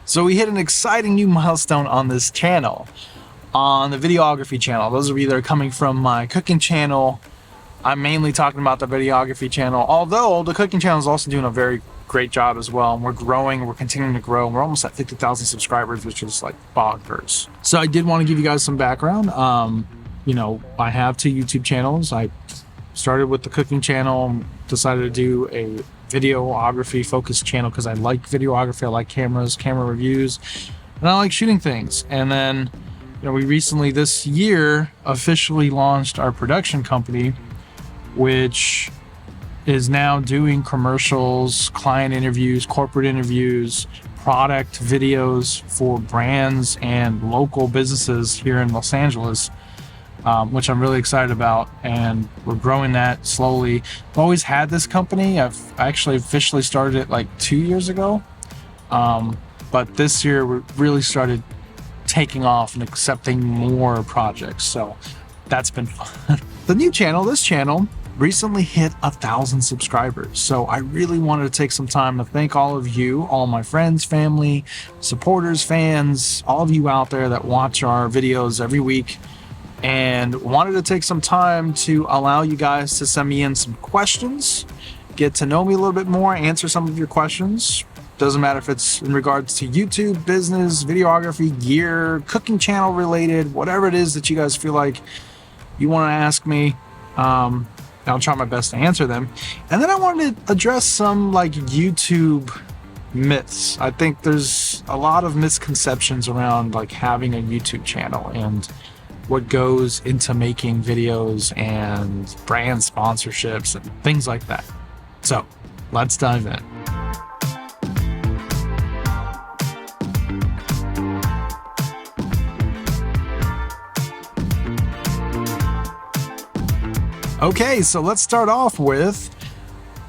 So we hit an exciting new milestone on this channel, on the videography channel. Those of you that are coming from my cooking channel, I'm mainly talking about the videography channel, although the cooking channel is also doing a very great job as well. And we're growing, we're continuing to grow. We're almost at 50,000 subscribers, which is like bonkers. So I did want to give you guys some background. You know, I have 2 YouTube channels. I started with the cooking channel, decided to do a videography focused channel because I like videography, I like cameras, camera reviews, and I like shooting things. And then, you know, we recently this year officially launched our production company, which is now doing commercials, client interviews, corporate interviews, product videos for brands and local businesses here in Los Angeles, which I'm really excited about. And we're growing that slowly. I've always had this company. I actually officially started it like 2 years ago. But this year we really started taking off and accepting more projects. So that's been fun. The new channel, this channel, recently hit 1,000 subscribers. So I really wanted to take some time to thank all of you, all my friends, family, supporters, fans, all of you out there that watch our videos every week, and wanted to take some time to allow you guys to send me in some questions, get to know me a little bit more, answer some of your questions. Doesn't matter if it's in regards to YouTube, business, videography, gear, cooking channel related, whatever it is that you guys feel like you want to ask me. I'll try my best to answer them. And then I wanted to address some like YouTube myths. I think there's a lot of misconceptions around like having a YouTube channel and what goes into making videos and brand sponsorships and things like that. So let's dive in. Okay, so let's start off with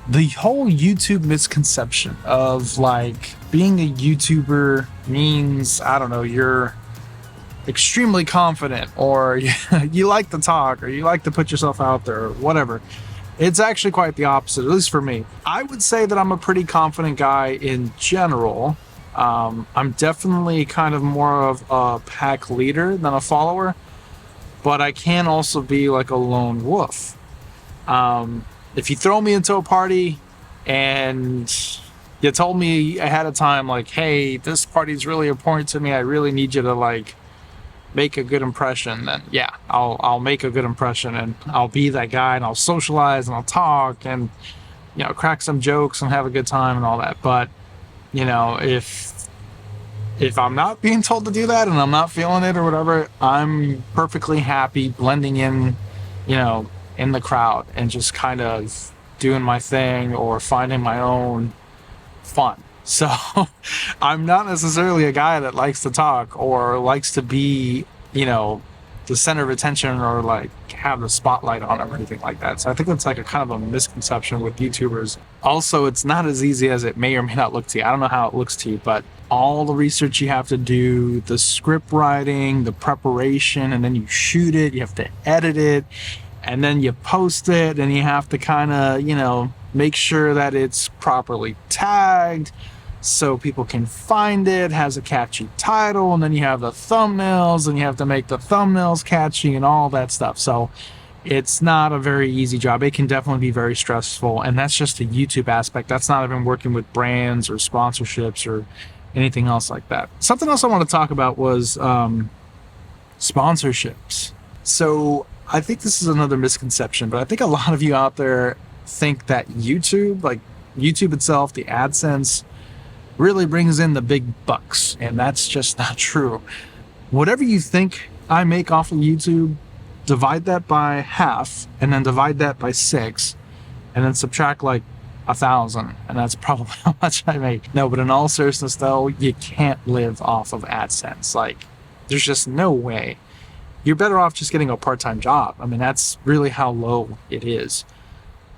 the whole YouTube misconception of like being a YouTuber means, I don't know, you're extremely confident, or you like to talk, or you like to put yourself out there, or whatever. It's actually quite the opposite, at least for me. I would say that I'm a pretty confident guy in general. I'm definitely kind of more of a pack leader than a follower, but I can also be like a lone wolf. If you throw me into a party and you told me ahead of time, like, hey, this party is really important to me, I really need you to like make a good impression, then yeah, I'll make a good impression, and I'll be that guy, and I'll socialize, and I'll talk, and, you know, crack some jokes and have a good time and all that. But, you know, if I'm not being told to do that and I'm not feeling it or whatever, I'm perfectly happy blending in, you know, in the crowd and just kind of doing my thing or finding my own fun. So I'm not necessarily a guy that likes to talk or likes to be, you know, the center of attention or like have the spotlight on him or anything like that. So I think that's like a kind of a misconception with YouTubers. Also, it's not as easy as it may or may not look to you. I don't know how it looks to you, but all the research you have to do, the script writing, the preparation, and then you shoot it, you have to edit it, and then you post it, and you have to kind of, you know, make sure that it's properly tagged so people can find it, has a catchy title, and then you have the thumbnails, and you have to make the thumbnails catchy and all that stuff. So it's not a very easy job. It can definitely be very stressful, and that's just the YouTube aspect. That's not even working with brands or sponsorships or anything else like that. Something else I want to talk about was sponsorships. So I think this is another misconception, but I think a lot of you out there think that YouTube, like YouTube itself, the AdSense, really brings in the big bucks, and that's just not true. Whatever you think I make off of YouTube, divide that by half, and then divide that by 6, and then subtract like 1,000, and that's probably how much I make. No, but in all seriousness though, you can't live off of AdSense. Like, there's just no way. You're better off just getting a part-time job. I mean, that's really how low it is.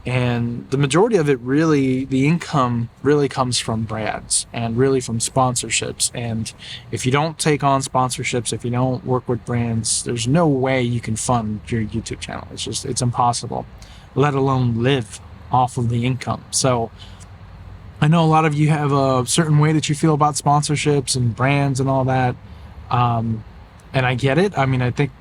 And the majority of it really, the income really comes from brands and really from sponsorships. And if you don't take on sponsorships, if you don't work with brands, there's no way you can fund your YouTube channel. It's impossible, let alone live off of the income. So I know a lot of you have a certain way that you feel about sponsorships and brands and all that. And I get it. I mean, I think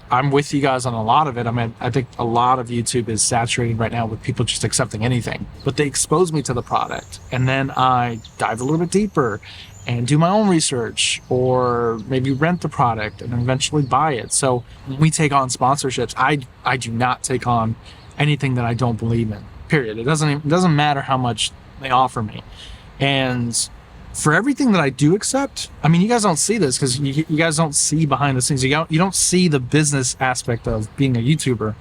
I'm with you guys on a lot of it. I mean, I think a lot of YouTube is saturated right now with people just accepting anything, but they expose me to the product, and then I dive a little bit deeper and do my own research, or maybe rent the product and eventually buy it. So when we take on sponsorships, I do not take on anything that I don't believe in. Period. It doesn't matter how much they offer me. And for everything that I do accept, I mean, you guys don't see this because you guys don't see behind the scenes. You don't see the business aspect of being a YouTuber.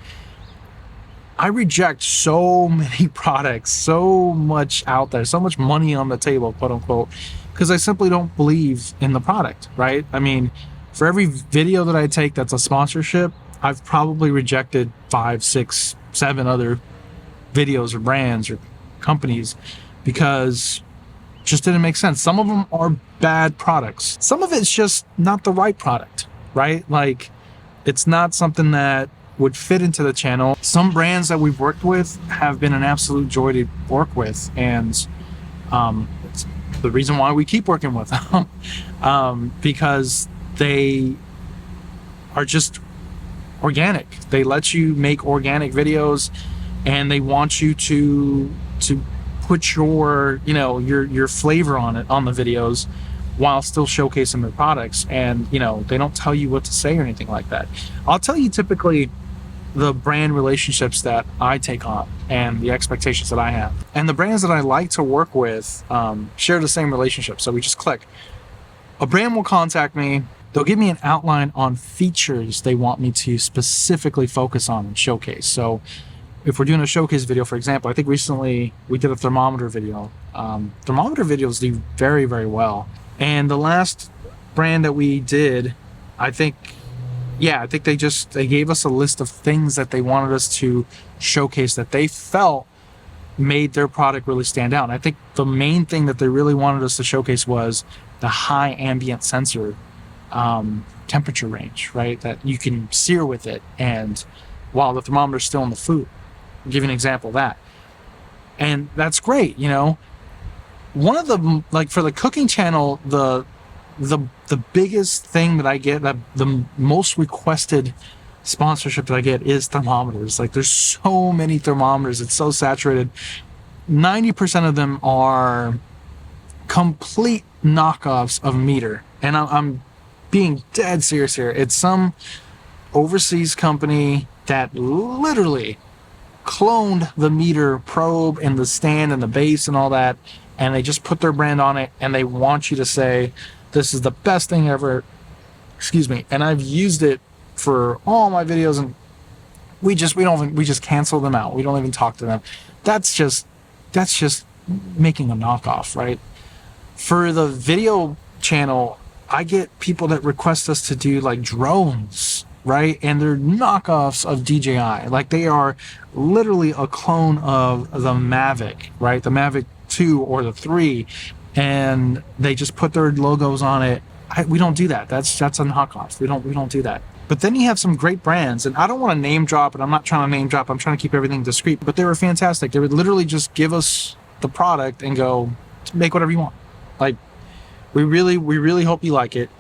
I reject so many products, so much out there, so much money on the table, quote unquote, because I simply don't believe in the product, right? I mean, for every video that I take that's a sponsorship, I've probably rejected 5, 6, 7 other videos or brands or companies because just didn't make sense. Some of them are bad products. Some of it's just not the right product, right? Like, it's not something that would fit into the channel. Some brands that we've worked with have been an absolute joy to work with, and it's the reason why we keep working with them, because they are just organic. They let you make organic videos, and they want you to put your your flavor on it, on the videos, while still showcasing their products. And they don't tell you what to say or anything like that. I'll tell you typically the brand relationships that I take on and the expectations that I have, and the brands that I like to work with share the same relationship. So we just click. A brand will contact me. They'll give me an outline on features they want me to specifically focus on and showcase. So if we're doing a showcase video, for example, I think recently we did a thermometer video. Thermometer videos do very, very well. And the last brand that we did, I think they gave us a list of things that they wanted us to showcase that they felt made their product really stand out. And I think the main thing that they really wanted us to showcase was the high ambient sensor temperature range, right? That you can sear with it, and while the thermometer's still in the food. I'll give you an example of that. And that's great, One of the, like, for the cooking channel, the biggest thing that I get, that the most requested sponsorship that I get, is thermometers. Like, there's so many thermometers. It's so saturated. 90% of them are complete knockoffs of meter. And I'm being dead serious here. It's some overseas company that literally cloned the meter probe and the stand and the base and all that, and they just put their brand on it, and they want you to say, this is the best thing ever. Excuse me. And I've used it for all my videos, and we just cancel them out. We don't even talk to them. That's just making a knockoff, right? For the video channel, I get people that request us to do like drones, right? And they're knockoffs of DJI. Like, they are literally a clone of the Mavic, right? The Mavic 2 or the 3, and they just put their logos on it. We don't do that. That's a knockoff. We don't do that. But then you have some great brands, and I don't want to name drop, and I'm not trying to name drop. I'm trying to keep everything discreet, but they were fantastic. They would literally just give us the product and go, make whatever you want. Like, we really hope you like it.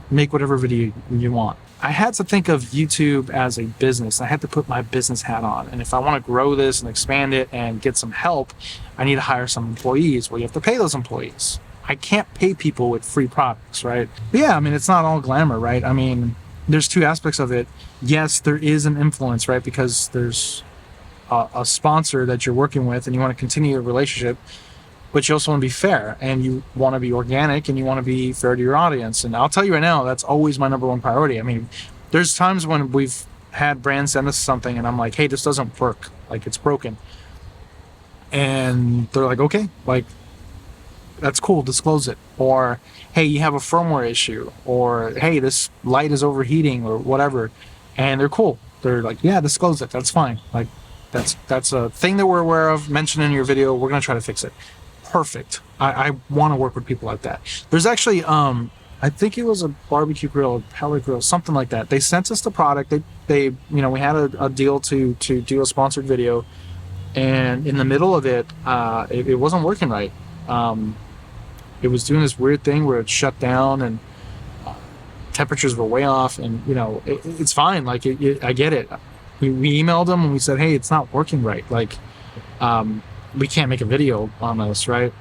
Make whatever video you want. I had to think of YouTube as a business. I had to put my business hat on. And if I want to grow this and expand it and get some help, I need to hire some employees. Well, you have to pay those employees. I can't pay people with free products, right? But yeah, I mean, it's not all glamour, right? I mean, there's two aspects of it. Yes, there is an influence, right? Because there's a sponsor that you're working with, and you want to continue a relationship, but you also want to be fair, and you want to be organic, and you want to be fair to your audience. And I'll tell you right now, that's always my number one priority. I mean, there's times when we've had brands send us something, and I'm like, hey, this doesn't work. Like, it's broken. And they're like, okay, like, that's cool, disclose it. Or, hey, you have a firmware issue. Or, hey, this light is overheating, or whatever. And they're cool. They're like, yeah, disclose it. That's fine. Like, that's a thing that we're aware of. Mention in your video. We're going to try to fix it. Perfect. I want to work with people like that. There's actually, I think it was a barbecue grill, a pellet grill, something like that. They sent us the product. They we had a deal to do a sponsored video, and in the middle of it, it wasn't working right. It was doing this weird thing where it shut down and temperatures were way off, and it's fine. Like I get it. We emailed them and we said, hey, it's not working right. Like we can't make a video on this, right?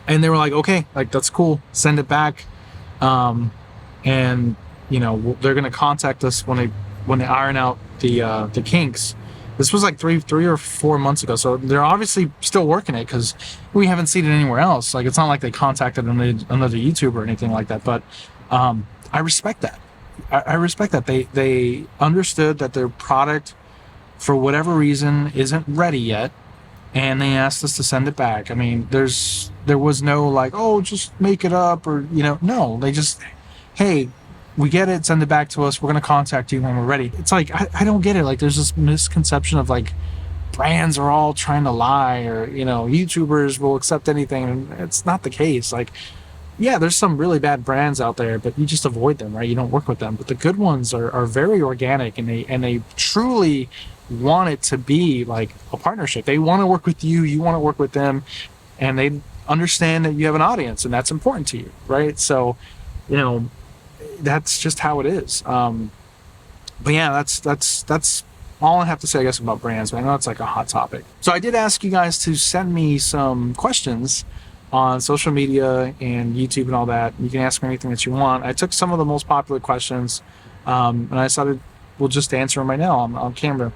And they were like, okay, like that's cool. Send it back, and they're gonna contact us when they iron out the kinks. This was like three or 4 months ago, so they're obviously still working it because we haven't seen it anywhere else. Like it's not like they contacted another YouTuber or anything like that. But I respect that. I respect that they understood that their product, for whatever reason, isn't ready yet, and they asked us to send it back. I mean, there was no like, oh, just make it up, or no, they just, hey, we get it, send it back to us, we're going to contact you when we're ready. It's like, I don't get it. Like there's this misconception of like brands are all trying to lie, or YouTubers will accept anything, and it's not the case. Like, yeah, there's some really bad brands out there, but you just avoid them, right? You don't work with them. But the good ones are very organic, and they truly want it to be like a partnership. They want to work with you, you want to work with them, and they understand that you have an audience, and that's important to you, right? So that's just how it is. But yeah, that's all I have to say, I guess, about brands. But I know it's like a hot topic. So I did ask you guys to send me some questions on social media and YouTube and all that. You can ask me anything that you want. I took some of the most popular questions, and I decided we'll just answer them right now on camera.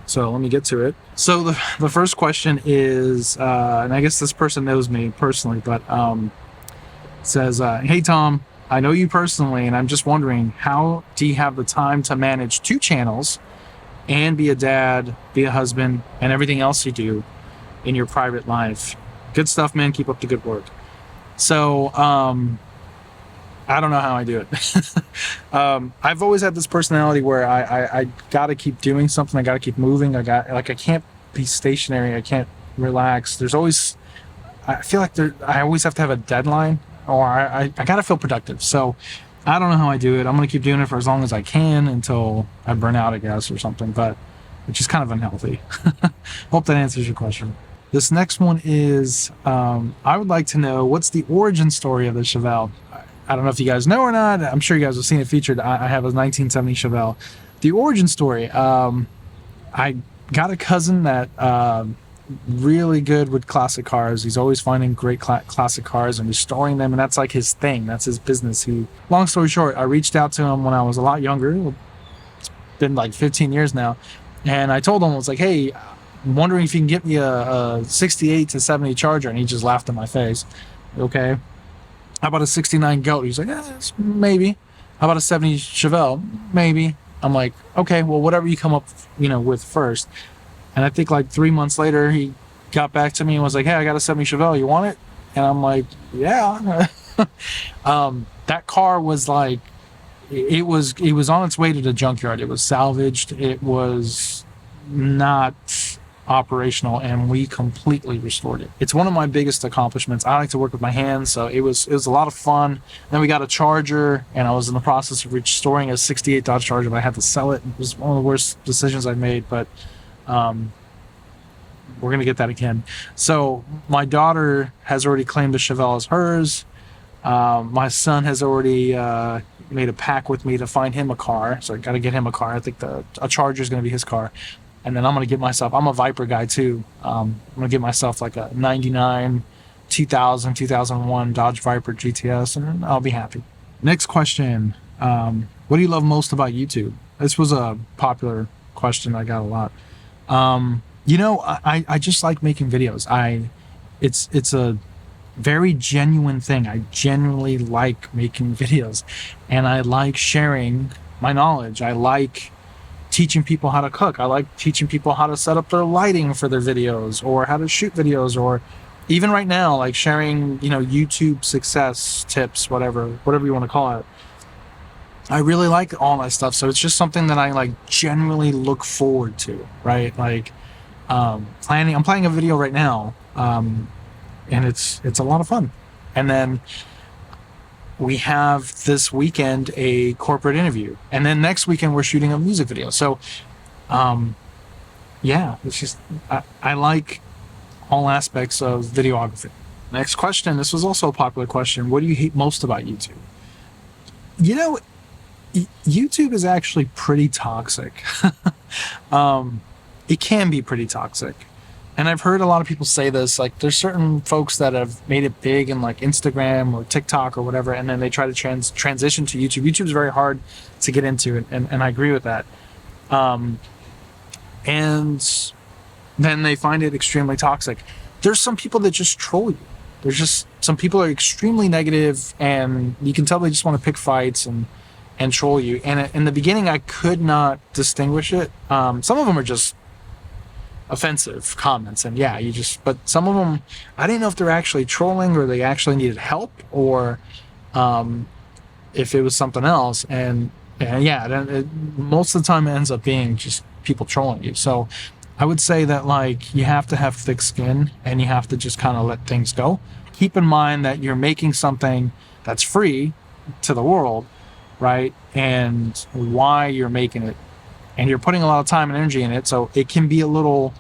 So let me get to it. So the first question is, and I guess this person knows me personally, but says, hey Tom, I know you personally, and I'm just wondering, how do you have the time to manage 2 channels and be a dad, be a husband, and everything else you do in your private life? Good stuff, man. Keep up the good work. So I don't know how I do it. I've always had this personality where I gotta keep doing something. I gotta keep moving. I can't be stationary. I can't relax. I feel like I always have to have a deadline, or I gotta feel productive. So I don't know how I do it. I'm gonna keep doing it for as long as I can until I burn out, I guess, or something, but which is kind of unhealthy. Hope that answers your question. This next one is, I would like to know, what's the origin story of the Chevelle? I don't know if you guys know or not. I'm sure you guys have seen it featured. I have a 1970 Chevelle. The origin story, I got a cousin that really good with classic cars. He's always finding great classic cars and restoring them, and that's like his thing. That's his business. Long story short, I reached out to him when I was a lot younger. It's been like 15 years now. And I told him, I was like, hey, I'm wondering if you can get me a 68 to 70 Charger. And he just laughed in my face. Okay. How about a 69 Goat? He's like, maybe. How about a 70 Chevelle? Maybe. I'm like, okay, well, whatever you come up, with first. And I think like 3 months later, he got back to me and was like, hey, I got a 70 Chevelle. You want it? And I'm like, yeah. That car was like, it was on its way to the junkyard. It was salvaged. It was not operational, and we completely restored it. It's one of my biggest accomplishments. I like to work with my hands, so it was a lot of fun. Then we got a Charger, and I was in the process of restoring a 68 Dodge Charger, but I had to sell it. It was one of the worst decisions I made, but we're gonna get that again. So my daughter has already claimed the Chevelle as hers. My son has already made a pact with me to find him a car, so I got to get him a car. I think a Charger is going to be his car. And then I'm going to get myself, I'm a Viper guy too. I'm going to get myself like a 99, 2000, 2001 Dodge Viper GTS, and I'll be happy. Next question. What do you love most about YouTube? This was a popular question. I got a lot. I just like making videos. It's a very genuine thing. I genuinely like making videos, and I like sharing my knowledge. I like teaching people how to cook. I like teaching people how to set up their lighting for their videos, or how to shoot videos, or even right now, like sharing, YouTube success tips, whatever you want to call it. I really like all that stuff. So it's just something that I like genuinely look forward to, right? Like I'm planning a video right now, and it's a lot of fun. And then we have this weekend a corporate interview, and then next weekend we're shooting a music video. So it's just I like all aspects of videography. Next question. This was also a popular question. What do you hate most about YouTube? You know, YouTube is actually pretty toxic. It can be pretty toxic. And I've heard a lot of people say this, like there's certain folks that have made it big in like Instagram or TikTok or whatever, and then they try to transition to YouTube. YouTube's very hard to get into, and I agree with that. And then they find it extremely toxic. There's some people that just troll you. There's just some people are extremely negative, and you can tell they just want to pick fights and troll you. And in the beginning, I could not distinguish it. Some of them are just offensive comments, and yeah, but some of them, I didn't know if they're actually trolling or they actually needed help, or if it was something else. And yeah, most of the time it ends up being just people trolling you. So I would say that like you have to have thick skin, and you have to just kind of let things go. Keep in mind that you're making something that's free to the world, right? And why you're making it, and you're putting a lot of time and energy in it, so it can be a little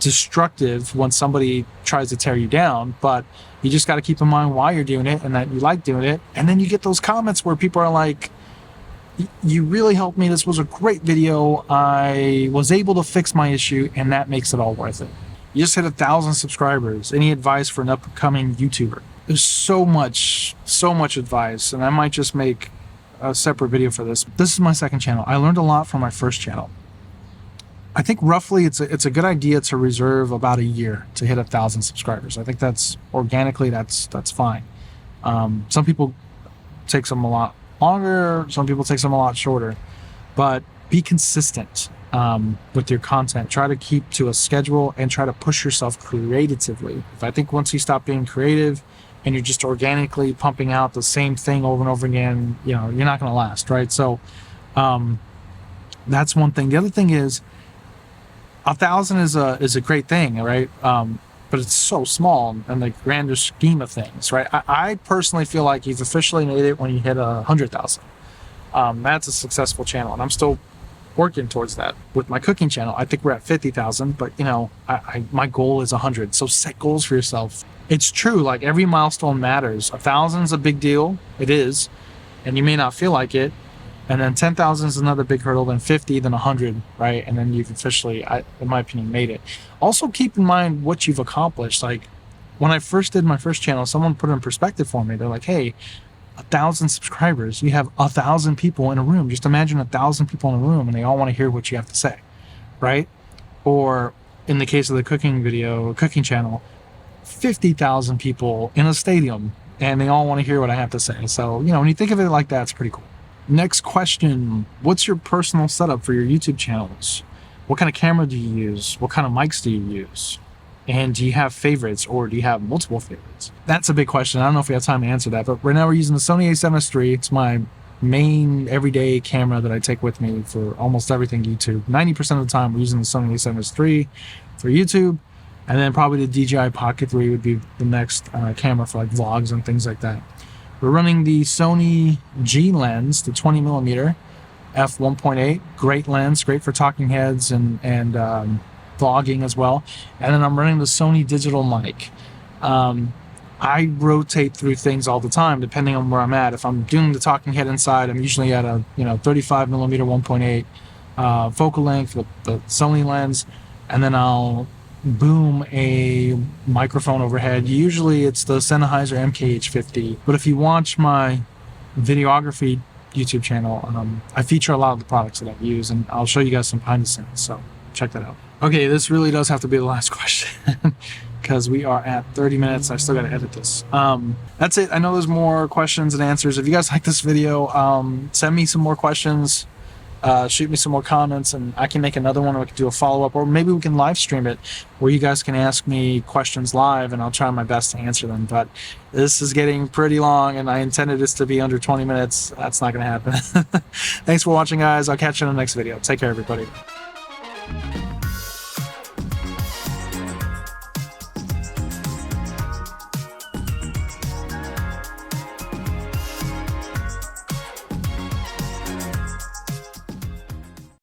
destructive when somebody tries to tear you down. But you just got to keep in mind why you're doing it and that you like doing it. And then you get those comments where people are like, you really helped me, this was a great video, I was able to fix my issue, and that makes it all worth it. You just hit 1,000 subscribers. Any advice for an upcoming YouTuber? There's so much advice, and I might just make a separate video for this. This is my second channel. I learned a lot from my first channel. I think roughly it's a good idea to reserve about a year to hit 1,000 subscribers. I think that's organically, that's fine. Some people take them a lot longer, some people take them a lot shorter, but be consistent with your content. Try to keep to a schedule and try to push yourself creatively. If I think once you stop being creative and you're just organically pumping out the same thing over and over again, you know, you're not going to last, right? So that's one thing. The other thing is 1,000 is a great thing, right? But it's so small in the grander scheme of things, right? I personally feel like you've officially made it when you hit 100,000. That's a successful channel, and I'm still working towards that with my cooking channel. I think we're at 50,000, but you know, my goal is 100. So set goals for yourself. It's true, like every milestone matters. 1,000 is a big deal, it is, and you may not feel like it. And then 10,000 is another big hurdle, then 50, then 100, right? And then you've officially, in my opinion, made it. Also keep in mind what you've accomplished. Like when I first did my first channel, someone put it in perspective for me. They're like, hey, 1,000 subscribers, you have 1,000 people in a room. Just imagine 1,000 people in a room and they all want to hear what you have to say, right? Or in the case of the cooking channel, 50,000 people in a stadium and they all want to hear what I have to say. So, you know, when you think of it like that, it's pretty cool. Next question, what's your personal setup for your YouTube channels? What kind of camera do you use? What kind of mics do you use? And do you have favorites, or do you have multiple favorites? That's a big question. I don't know if we have time to answer that, but right now we're using the Sony a7S III. It's my main everyday camera that I take with me for almost everything YouTube. 90% of the time we're using the Sony a7S III for YouTube, and then probably the DJI Pocket 3 would be the next camera for like vlogs and things like that. We're running the Sony G lens, the 20mm f1.8. Great lens, great for talking heads and vlogging as well. And then I'm running the Sony digital mic. I rotate through things all the time depending on where I'm at. If I'm doing the talking head inside, I'm usually at a 35mm 1.8 focal length with the Sony lens, and then I'll boom a microphone overhead. Usually it's the Sennheiser MKH50, but if you watch my videography YouTube channel, I feature a lot of the products that I use, and I'll show you guys some behind the scenes, so check that out. Okay, this really does have to be the last question because we are at 30 minutes. I still got to edit this. That's it. I know there's more questions and answers. If you guys like this video, send me some more questions. Shoot me some more comments, and I can make another one, or we can do a follow-up, or maybe we can live stream it where you guys can ask me questions live and I'll try my best to answer them. But this is getting pretty long, and I intended this to be under 20 minutes. That's not going to happen. Thanks for watching, guys. I'll catch you in the next video. Take care, everybody.